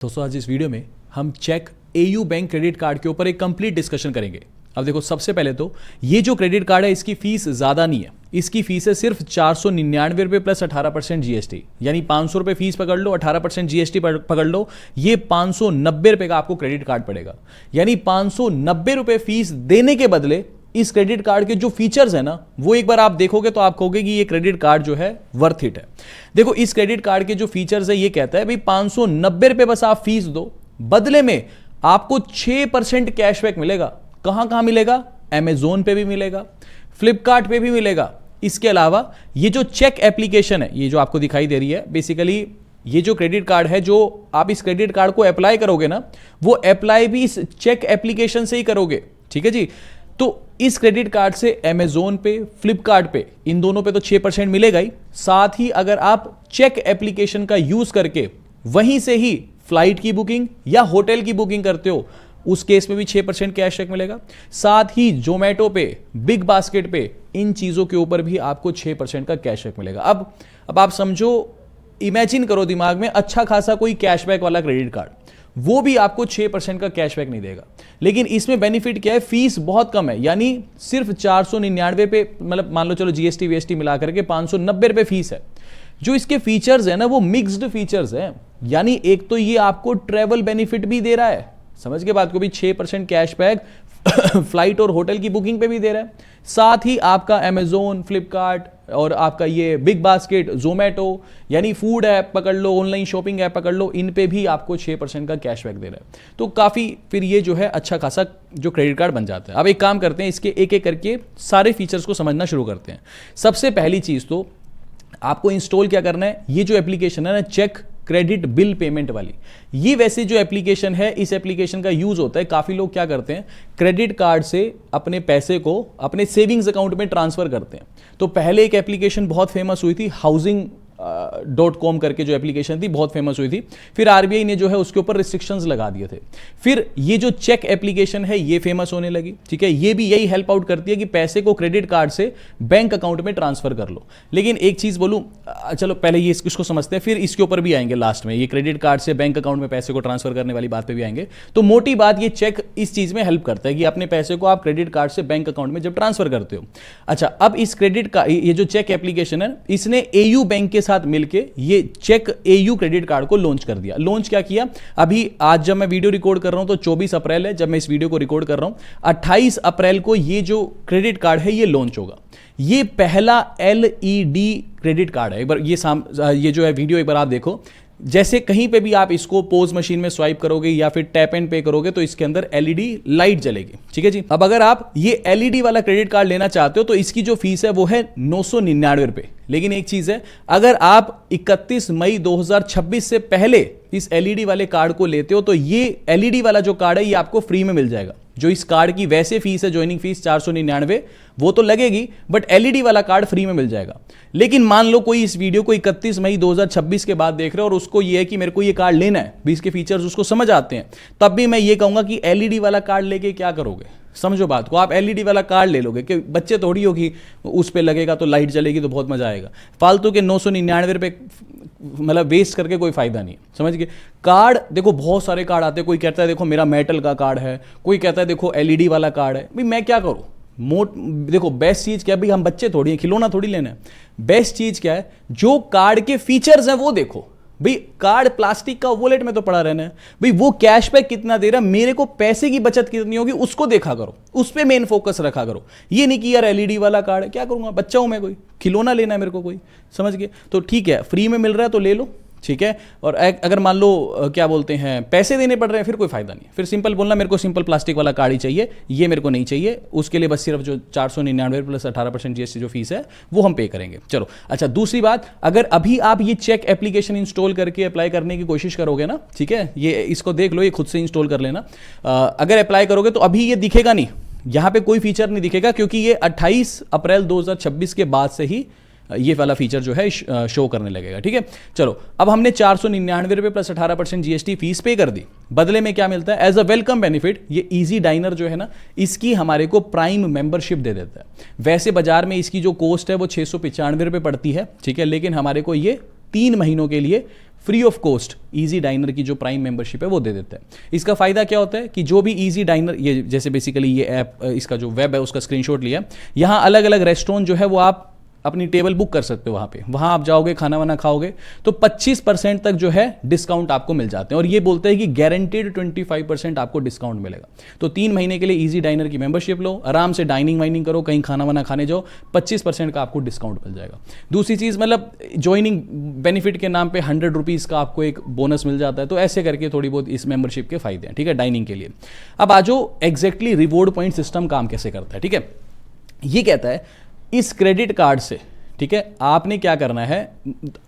दोस्तों आज इस वीडियो में हम check AU bank credit card के ऊपर एक कंप्लीट डिस्कशन करेंगे। अब देखो, सबसे पहले तो ये जो क्रेडिट कार्ड है इसकी फीस ज़्यादा नहीं है। इसकी फीस है सिर्फ 499 रुपये प्लस 18% जीएसटी, यानी 500 रुपये फीस पकड़ लो, 18% जीएसटी पकड़ लो, ये 590 रुपये का आपको क्रेडिट कार्ड पड़ेगा। यानी 590 रुपये फीस देने के बदले इस क्रेडिट कार्ड के जो फीचर्स है ना, वो एक बार आप देखोगे तो आप कहोगे कि ये क्रेडिट कार्ड जो है वर्थ इट है। देखो, इस क्रेडिट कार्ड के जो फीचर्स है ये कहता है भाई 590 रुपये बस आप फीस दो, बदले में आपको 6% कैशबैक मिलेगा। कहां कहां मिलेगा? अमेजोन पे भी मिलेगा, फ्लिपकार्ट पे भी मिलेगा। इसके अलावा ये जो चेक एप्लीकेशन है, ये जो आपको दिखाई दे रही है, बेसिकली ये जो क्रेडिट कार्ड है, जो आप इस क्रेडिट कार्ड को अप्लाई करोगे ना, वो अप्लाई भी इस चेक एप्लीकेशन से ही करोगे। ठीक है जी। तो इस क्रेडिट कार्ड से अमेजोन पे, फ्लिपकार्ट पे, इन दोनों पे तो 6% मिलेगा ही, साथ ही अगर आप चेक एप्लीकेशन का यूज करके वहीं से ही फ्लाइट की बुकिंग या होटल की बुकिंग करते हो, उस केस में भी 6% कैशबैक मिलेगा। साथ ही जोमेटो पे, बिग बास्केट पे, इन चीजों के ऊपर भी आपको 6% का कैशबैक मिलेगा। अब आप समझो, इमेजिन करो दिमाग में, अच्छा खासा कोई कैशबैक वाला क्रेडिट कार्ड, वो भी आपको 6% का कैशबैक नहीं देगा। लेकिन इसमें बेनिफिट क्या है? फीस बहुत कम है, यानी सिर्फ 499 पे, मतलब मान लो चलो जीएसटी वीएसटी मिला करके 590 रुपये फीस है। जो इसके फीचर्स है ना, वो मिक्स्ड फीचर्स है। यानी एक तो ये आपको ट्रेवल बेनिफिट भी दे रहा है, समझ के बात को भी, 6% कैशबैक फ्लाइट और होटल की बुकिंग पे भी दे रहा है। साथ ही आपका अमेजोन, फ्लिपकार्ट और आपका ये बिग बास्केट, जोमेटो, यानी फूड ऐप पकड़ लो, ऑनलाइन शॉपिंग ऐप पकड़ लो, इन पे भी आपको 6% का कैशबैक दे रहा है। तो काफ़ी फिर ये जो है अच्छा खासा जो क्रेडिट कार्ड बन जाता है। अब एक काम करते हैं, इसके एक एक करके सारे फीचर्स को समझना शुरू करते हैं। सबसे पहली चीज़ तो आपको इंस्टॉल क्या करना है, ये जो एप्लीकेशन है ना, चेक क्रेडिट बिल पेमेंट वाली, ये वैसे जो एप्लीकेशन है, इस एप्लीकेशन का यूज होता है, काफी लोग क्या करते हैं, क्रेडिट कार्ड से अपने पैसे को अपने सेविंग्स अकाउंट में ट्रांसफर करते हैं। तो पहले एक एप्लीकेशन बहुत फेमस हुई थी, housing.com करके जो एप्लीकेशन थी, बहुत फेमस हुई थी। फिर आरबीआई ने जो है उसके ऊपर रिस्ट्रिक्शंस लगा दिए थे। फिर ये जो चेक एप्लीकेशन है ये फेमस होने लगी। ठीक है, ये भी यही हेल्प आउट करती है कि पैसे को क्रेडिट कार्ड से बैंक अकाउंट में ट्रांसफर कर लो। लेकिन एक चीज बोलूं, चलो पहले ये इसको समझते हैं, फिर इसके ऊपर भी आएंगे लास्ट में, ये क्रेडिट कार्ड से बैंक अकाउंट में पैसे को ट्रांसफर करने वाली बात पे भी आएंगे। तो मोटी बात, ये चेक इस चीज में हेल्प करता है कि अपने पैसे को आप क्रेडिट कार्ड से बैंक अकाउंट में जब ट्रांसफर करते हो। अच्छा, अब इस क्रेडिट का ये जो चेक एप्लीकेशन है, इसने एयू बैंक के साथ मिलकर ये चेक एयू क्रेडिट कार्ड को लॉन्च कर दिया। लॉन्च क्या किया? अभी आज जब मैं वीडियो रिकॉर्ड कर रहा हूं तो 24 अप्रैल है, जब मैं इस वीडियो को रिकॉर्ड कर रहा हूं, 28 अप्रैल को ये जो क्रेडिट कार्ड है ये लॉन्च होगा। ये पहला एलईडी क्रेडिट कार्ड है। एक बार ये जो है वीडियो एक बार आप देखो, जैसे कहीं पे भी आप इसको पोज मशीन में स्वाइप करोगे या फिर टैप एंड पे करोगे तो इसके अंदर एलईडी लाइट जलेगी। ठीक है जी। अब अगर आप ये एलईडी वाला क्रेडिट कार्ड लेना चाहते हो तो इसकी जो फीस है वो है 999 रुपये। लेकिन एक चीज है, अगर आप 31 मई 2026 से पहले इस एलईडी वाले कार्ड को लेते हो तो ये एलईडी वाला जो कार्ड है ये आपको फ्री में मिल जाएगा। जो इस कार्ड की वैसे फीस है, ज्वाइनिंग फीस 499, वो तो लगेगी, बट एलईडी वाला कार्ड फ्री में मिल जाएगा। लेकिन मान लो कोई इस वीडियो को 31 मई 2026 के बाद देख रहे हो और उसको ये है कि मेरे को ये कार्ड लेना है, भी इसके फीचर्स उसको समझ आते हैं, तब भी मैं ये कहूंगा कि एलईडी वाला कार्ड लेके क्या करोगे? समझो बात को, आप एलईडी वाला कार्ड ले लोगे कि बच्चे थोड़ी होगी, उस पर लगेगा तो लाइट जलेगी तो बहुत मजा आएगा। फालतू के 999 रुपये मतलब वेस्ट करके कोई फायदा नहीं है, समझ गए। कार्ड देखो, बहुत सारे कार्ड आते हैं, कोई कहता है देखो मेरा मेटल का कार्ड है, कोई कहता है देखो एलईडी वाला कार्ड है। भाई मैं क्या करूं? देखो बेस्ट चीज क्या है भाई, हम बच्चे थोड़ी हैं, खिलौना थोड़ी लेना है। बेस्ट चीज क्या है, जो कार्ड के फीचर्स हैं वो देखो। भाई कार्ड प्लास्टिक का वॉलेट में तो पड़ा रहना है, भाई वो कैशबैक कितना दे रहा है, मेरे को पैसे की बचत कितनी होगी, उसको देखा करो, उस पे मेन फोकस रखा करो। ये नहीं कि यार एलईडी वाला कार्ड है, क्या करूंगा, बच्चा हूं मैं, कोई खिलौना लेना है मेरे को, कोई, समझ गए। तो ठीक है, फ्री में मिल रहा है तो ले लो, ठीक है। और अगर मान लो क्या बोलते हैं, पैसे देने पड़ रहे हैं, फिर कोई फायदा नहीं। फिर सिंपल बोलना मेरे को सिंपल प्लास्टिक वाला कार्ड ही चाहिए, ये मेरे को नहीं चाहिए। उसके लिए बस सिर्फ जो 499 प्लस 18% जीएसटी जो फीस है वो हम पे करेंगे। चलो, अच्छा, दूसरी बात, अगर अभी आप ये चेक एप्लीकेशन इंस्टॉल करके अप्लाई करने की कोशिश करोगे ना, ठीक है, ये इसको देख लो, ये खुद से इंस्टॉल कर लेना। अगर अप्लाई करोगे तो अभी ये दिखेगा नहीं, यहां पे कोई फीचर नहीं दिखेगा, क्योंकि ये 28 अप्रैल 2026 के बाद से ही ये वाला फीचर जो है शो करने लगेगा। ठीक है, चलो, अब हमने 499 रुपये प्लस 18% जीएसटी फीस पे कर दी। बदले में क्या मिलता है? एज अ वेलकम बेनिफिट ये इजी डाइनर जो है ना, इसकी हमारे को प्राइम मेंबरशिप दे देता है। वैसे बाजार में इसकी जो कॉस्ट है वो 695 रुपये पड़ती है, ठीक है, लेकिन हमारे को ये 3 महीनों के लिए free of cost easy dinar की जो प्राइम मेंबरशिप है वो दे देते हैं। इसका फायदा क्या होता है कि जो भी इजी डाइनर, ये जैसे बेसिकली ये ऐप, इसका जो वेब है उसका स्क्रीनशॉट लिया, यहाँ अलग अलग रेस्टोरेंट जो है वो आप अपनी टेबल बुक कर सकते हो वहाँ पे, वहाँ आप जाओगे खाना वाना खाओगे तो 25% तक जो है डिस्काउंट आपको मिल जाते हैं। और ये बोलते हैं कि गारंटेड 25% आपको डिस्काउंट मिलेगा। तो 3 महीने के लिए इजी डाइनर की मेंबरशिप लो, आराम से डाइनिंग वाइनिंग करो, कहीं खाना वाना खाने जाओ, 25% का आपको डिस्काउंट मिल जाएगा। दूसरी चीज़, मतलब ज्वाइनिंग बेनिफिट के नाम पर 100 रुपीज़ का आपको एक बोनस मिल जाता है। तो ऐसे करके थोड़ी बहुत इस मेंबरशिप के फायदे हैं, ठीक है, डाइनिंग के लिए। अब आ जाओ एग्जैक्टली रिवॉर्ड पॉइंट सिस्टम काम कैसे करता है, ठीक है। ये कहता है इस क्रेडिट कार्ड से, ठीक है, आपने क्या करना है,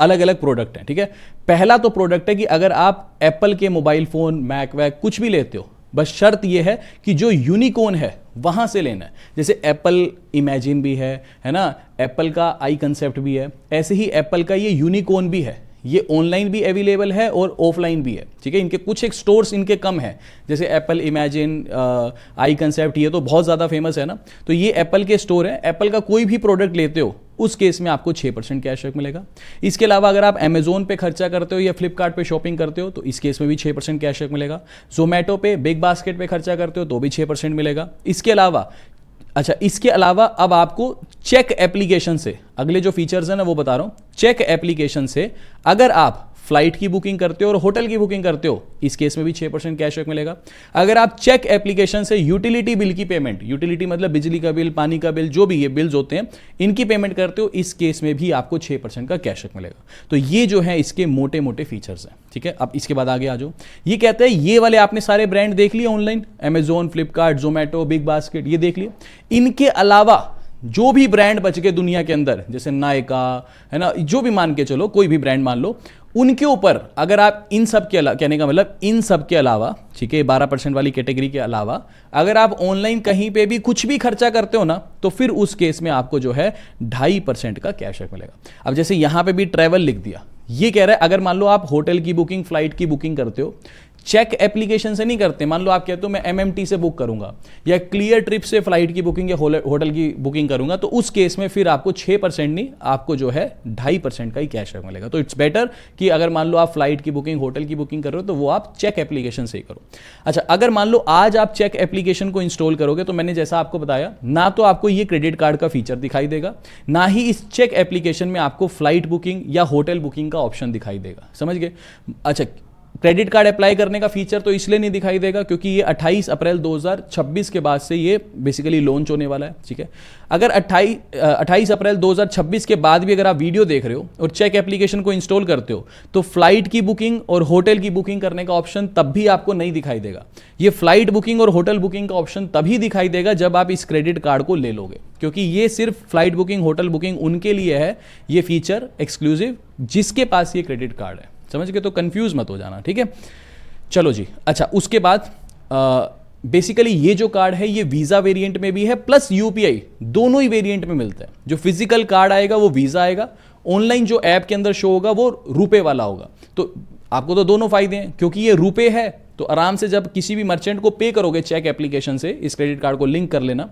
अलग अलग प्रोडक्ट हैं, ठीक है। पहला तो प्रोडक्ट है कि अगर आप एप्पल के मोबाइल फोन, मैक वैक कुछ भी लेते हो, बस शर्त यह है कि जो यूनिकॉर्न है वहां से लेना है। जैसे एप्पल इमेजिन भी है ना, एप्पल का आई कंसेप्ट भी है, ऐसे ही एप्पल का ये यूनिकॉर्न भी है। ये ऑनलाइन भी अवेलेबल है और ऑफलाइन भी है, ठीक है। इनके कुछ एक स्टोर्स इनके कम है, जैसे एप्पल इमेजिन, आई कंसेप्ट, ये तो बहुत ज़्यादा फेमस है ना। तो ये एप्पल के स्टोर है। एप्पल का कोई भी प्रोडक्ट लेते हो उस केस में आपको 6% कैशबैक मिलेगा। इसके अलावा अगर आप अमेजोन पे खर्चा करते हो या फ्लिपकार्ट पे शॉपिंग करते हो तो इस केस में भी 6% कैशबैक मिलेगा। जोमेटो पे, बिग बास्केट पे खर्चा करते हो तो भी 6% मिलेगा। इसके अलावा अब आपको चेक एप्लीकेशन से, अगले जो फीचर्स है ना वो बता रहा हूं, चेक एप्लीकेशन से अगर आप फ्लाइट की बुकिंग करते हो और होटल की बुकिंग करते हो, इस केस में भी 6% कैशबैक मिलेगा। अगर आप चेक एप्लीकेशन से यूटिलिटी बिल की पेमेंट, यूटिलिटी मतलब बिजली का बिल, पानी का बिल, जो भी ये बिल्स होते हैं, इनकी पेमेंट करते हो, इस केस में भी आपको 6% का कैशबैक मिलेगा। तो ये जो है इसके मोटे मोटे फीचर्स हैं, ठीक है। अब इसके बाद आगे आ जाओ। ये कहते हैं ये वाले आपने सारे ब्रांड देख लिए online, Amazon, Flipkart, Zomato, big basket, ये देख लिए। इनके अलावा जो भी ब्रांड बच गए दुनिया के अंदर, जैसे नायका है ना, जो भी मान के चलो, कोई भी ब्रांड मान लो, उनके ऊपर अगर आप इन सब के अलावा, कहने का मतलब इन सब के अलावा, ठीक है, 12% वाली कैटेगरी के अलावा अगर आप ऑनलाइन कहीं पे भी कुछ भी खर्चा करते हो ना, तो फिर उस केस में आपको जो है 2.5% का कैशबैक मिलेगा। अब जैसे यहां पे भी ट्रैवल लिख दिया, ये कह रहा है अगर मान लो आप होटल की बुकिंग, फ्लाइट की बुकिंग करते हो, चेक एप्लीकेशन से नहीं करते, मान लो आप कहते हो मैं एमएमटी से बुक करूंगा या क्लियर ट्रिप से फ्लाइट की बुकिंग या होटल की बुकिंग करूंगा, तो उस केस में फिर आपको 6% नहीं, आपको जो है 2.5% का ही कैशबैक मिलेगा। तो इट्स बेटर कि अगर मान लो आप फ्लाइट की बुकिंग, होटल की बुकिंग कर रहे हो तो वो आप चेक एप्लीकेशन से ही करो। अच्छा, अगर मान लो आज आप चेक एप्लीकेशन को इंस्टॉल करोगे तो मैंने जैसा आपको बताया, ना तो आपको ये क्रेडिट कार्ड का फीचर दिखाई देगा, ना ही इस चेक एप्लीकेशन में आपको फ्लाइट बुकिंग या होटल बुकिंग का ऑप्शन दिखाई देगा। समझ गए? अच्छा, क्रेडिट कार्ड अप्लाई करने का फीचर तो इसलिए नहीं दिखाई देगा क्योंकि ये 28 अप्रैल 2026 के बाद से ये बेसिकली लॉन्च होने वाला है, ठीक है। अगर 28 अप्रैल 2026 के बाद भी अगर आप वीडियो देख रहे हो और चेक एप्लीकेशन को इंस्टॉल करते हो तो फ्लाइट की बुकिंग और होटल की बुकिंग करने का ऑप्शन तब भी आपको नहीं दिखाई देगा। ये फ्लाइट बुकिंग और होटल बुकिंग का ऑप्शन तभी दिखाई देगा जब आप इस क्रेडिट कार्ड को ले लोगे, क्योंकि ये सिर्फ फ्लाइट बुकिंग, होटल बुकिंग उनके लिए है, ये फीचर एक्सक्लूसिव जिसके पास ये क्रेडिट कार्ड है। समझ गए? तो कंफ्यूज मत हो जाना, ठीक है। चलो जी। अच्छा, उसके बाद बेसिकली ये जो कार्ड है ये वीज़ा वेरिएंट में भी है प्लस यूपीआई, दोनों ही वेरिएंट में मिलता है। जो फिजिकल कार्ड आएगा वो वीज़ा आएगा, ऑनलाइन जो ऐप के अंदर शो होगा वो रुपए वाला होगा। तो आपको तो दोनों फायदे हैं, क्योंकि ये रुपए है तो आराम से जब किसी भी मर्चेंट को पे करोगे चेक एप्लीकेशन से, इस क्रेडिट कार्ड को लिंक कर लेना,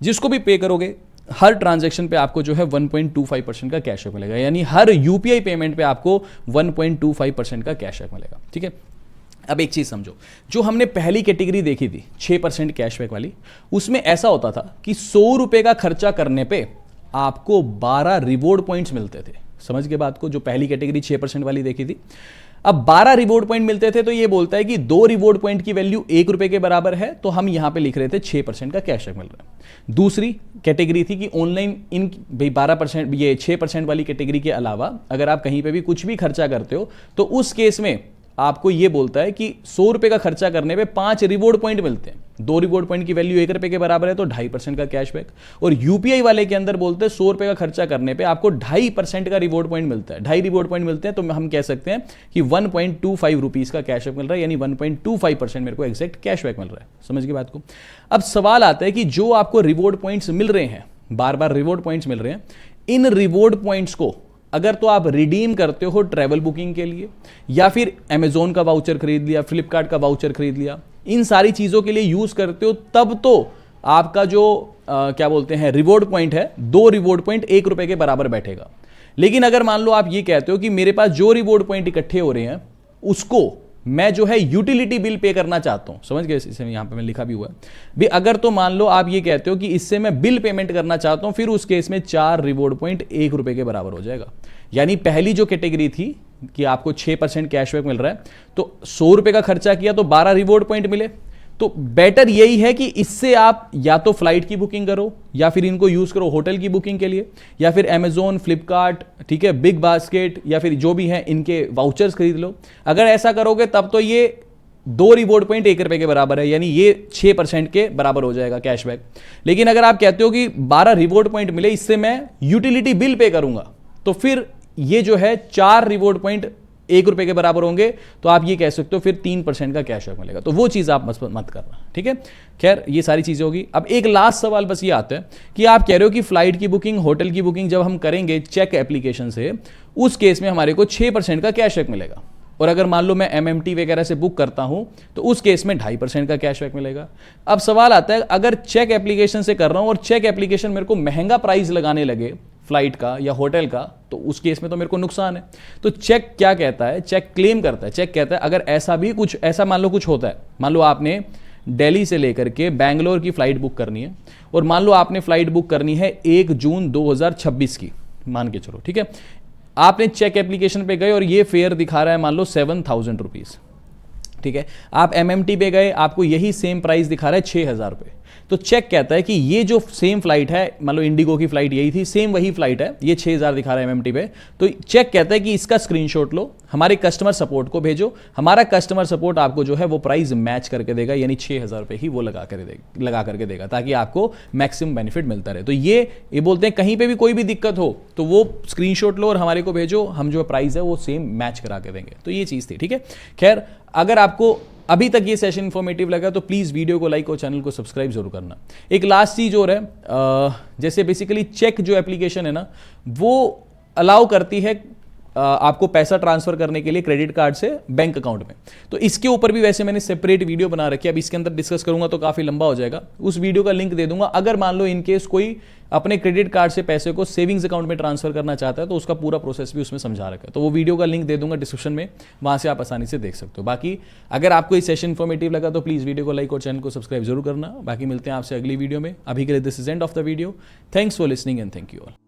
जिसको भी पे करोगे हर ट्रांजैक्शन पे आपको जो है 1.25% का कैशबैक मिलेगा, यानी हर यूपीआई पेमेंट पे आपको 1.25% का कैशबैक मिलेगा, ठीक है। अब एक चीज समझो, जो हमने पहली कैटेगरी देखी थी 6% कैशबैक वाली, उसमें ऐसा होता था कि 100 रुपए का खर्चा करने पे आपको 12 रिवॉर्ड पॉइंट्स मिलते थे। समझ के बात को? जो पहली कैटेगरी 6% वाली देखी थी, अब 12 रिवॉर्ड पॉइंट मिलते थे, तो ये बोलता है कि 2 रिवॉर्ड पॉइंट की वैल्यू 1 रुपए के बराबर है, तो हम यहां पे लिख रहे थे 6% का कैशबैक मिल रहा है। दूसरी कैटेगरी थी कि ऑनलाइन इन भाई 12%, ये 6% वाली कैटेगरी के अलावा अगर आप कहीं पे भी कुछ भी खर्चा करते हो तो उस केस में आपको ये बोलता है कि 100 रुपए का खर्चा करने पे 5 रिवॉर्ड पॉइंट मिलते हैं। 2 रिवॉर्ड पॉइंट की वैल्यू 1 रुपए के बराबर है तो 2.5% का कैशबैक। और यूपीआई वाले के अंदर बोलते हैं 100 रुपए का खर्चा करने पे आपको 2.5% का रिवॉर्ड पॉइंट मिलता है। 2.5 रिवॉर्ड पॉइंट मिलते हैं तो हम कह सकते हैं कि 1.25 रुपीज का कैशबैक मिल रहा है, यानी 1.25% मेरे को एग्जैक्ट कैशबैक मिल रहा है। समझ की बात को? अब सवाल आता है कि जो आपको रिवॉर्ड पॉइंट्स मिल रहे हैं, बार बार रिवॉर्ड पॉइंट्स मिल रहे हैं, इन रिवॉर्ड पॉइंट्स को अगर तो आप रिडीम करते हो ट्रैवल बुकिंग के लिए, या फिर अमेजोन का वाउचर खरीद लिया, फ्लिपकार्ट का वाउचर खरीद लिया, इन सारी चीज़ों के लिए यूज़ करते हो, तब तो आपका जो क्या बोलते हैं रिवॉर्ड पॉइंट है, 2 रिवॉर्ड पॉइंट 1 रुपए के बराबर बैठेगा। लेकिन अगर मान लो आप ये कहते हो कि मेरे पास जो रिवॉर्ड पॉइंट इकट्ठे हो रहे हैं उसको मैं जो है यूटिलिटी बिल पे करना चाहता हूं, समझ गए, इसे यहां पे मैं लिखा भी हुआ है भी, अगर तो मान लो आप ये कहते हो कि इससे मैं बिल पेमेंट करना चाहता हूं, फिर उस केस में 4 रिवॉर्ड पॉइंट 1 रुपए के बराबर हो जाएगा। यानी पहली जो कैटेगरी थी कि आपको 6% कैशबैक मिल रहा है, तो 100 रुपए का खर्चा किया तो 12 रिवॉर्ड पॉइंट मिले। तो बेटर यही है कि इससे आप या तो फ्लाइट की बुकिंग करो, या फिर इनको यूज करो होटल की बुकिंग के लिए, या फिर अमेजोन, फ्लिपकार्ट, ठीक है, बिग बास्केट, या फिर जो भी है इनके वाउचर्स खरीद लो। अगर ऐसा करोगे तब तो ये 2 रिवॉर्ड पॉइंट 1 रुपए के बराबर है, यानी ये 6% के बराबर हो जाएगा कैशबैक। लेकिन अगर आप कहते हो कि 12 रिवॉर्ड पॉइंट मिले, इससे मैं यूटिलिटी बिल पे करूंगा, तो फिर ये जो है 4 रिवॉर्ड पॉइंट 1 रुपए के बराबर होंगे, तो आप ये कह सकते हो फिर 3% का कैशबैक मिलेगा। तो वो चीज आप मत करना, ठीक है। खैर ये सारी चीजें होगी। अब एक लास्ट सवाल बस ये आता है कि आप कह रहे हो कि फ्लाइट की बुकिंग, होटल की बुकिंग जब हम करेंगे चेक एप्लीकेशन से, उस केस में हमारे को 6% का कैशबैक मिलेगा, और अगर मान लो मैं MMT वगैरह से बुक करता हूं तो उस केस में 2.5% का कैशबैक मिलेगा। अब सवाल आता है, अगर चेक एप्लीकेशन से कर रहा हूं और चेक एप्लीकेशन मेरे को महंगा प्राइस लगाने लगे फ्लाइट का या होटल का, तो उस केस में तो मेरे को नुकसान है। तो चेक क्या कहता है, चेक क्लेम करता है, चेक कहता है अगर ऐसा भी कुछ, ऐसा मान लो कुछ होता है, मान लो आपने दिल्ली से लेकर के बैंगलोर की फ्लाइट बुक करनी है, और मान लो आपने फ्लाइट बुक करनी है 1 जून 2026 की, मान के चलो, ठीक है। आपने चेक एप्लीकेशन पे गए और ये फेयर दिखा रहा है मान लो 7,000 रुपीज, ठीक है। आप MMT पे गए, आपको यही सेम प्राइस दिखा रहा है 6,000 रुपये। तो चेक कहता है कि ये जो सेम फ्लाइट है, मान लो इंडिगो की फ्लाइट यही थी, सेम वही फ्लाइट है, ये 6,000 दिखा रहा है MMT पे, तो चेक कहता है कि इसका स्क्रीनशॉट लो, हमारे कस्टमर सपोर्ट को भेजो, हमारा कस्टमर सपोर्ट आपको जो है वो प्राइस मैच करके देगा, यानी 6,000 रुपये ही वो लगा करके देगा, ताकि आपको मैक्सिमम बेनिफिट मिलता रहे। तो ये बोलते हैं कहीं पर भी कोई भी दिक्कत हो तो वो स्क्रीनशॉट लो और हमारे को भेजो, हम जो प्राइस है वो सेम मैच करा के देंगे। तो ये चीज़ थी, ठीक है। खैर अगर आपको अभी तक ये सेशन इंफॉर्मेटिव लगा तो प्लीज़ वीडियो को लाइक और चैनल को सब्सक्राइब जरूर करना। एक लास्ट चीज़ और है, जैसे बेसिकली चेक जो एप्लीकेशन है ना, वो अलाउ करती है आपको पैसा ट्रांसफर करने के लिए क्रेडिट कार्ड से बैंक अकाउंट में। तो इसके ऊपर भी वैसे मैंने सेपरेट वीडियो बना रखी है, अब इसके अंदर डिस्कस करूंगा तो काफ़ी लंबा हो जाएगा, उस वीडियो का लिंक दे दूंगा। अगर मान लो इनकेस कोई अपने क्रेडिट कार्ड से पैसे को सेविंग्स अकाउंट में ट्रांसफर करना चाहता है तो उसका पूरा प्रोसेस भी उसमें समझा रखा है, तो वो वीडियो का लिंक दे दूंगा डिस्क्रिप्शन में, वहां से आप आसानी से देख सकते हो। बाकी अगर आपको ये सेशन इन्फॉर्मेटिव लगा तो प्लीज़ वीडियो को लाइक और चैनल को सब्सक्राइब जरूर करना। बाकी मिलते हैं आपसे अगली वीडियो में। अभी के लिए this is end of the video. Thanks for listening and thank you all.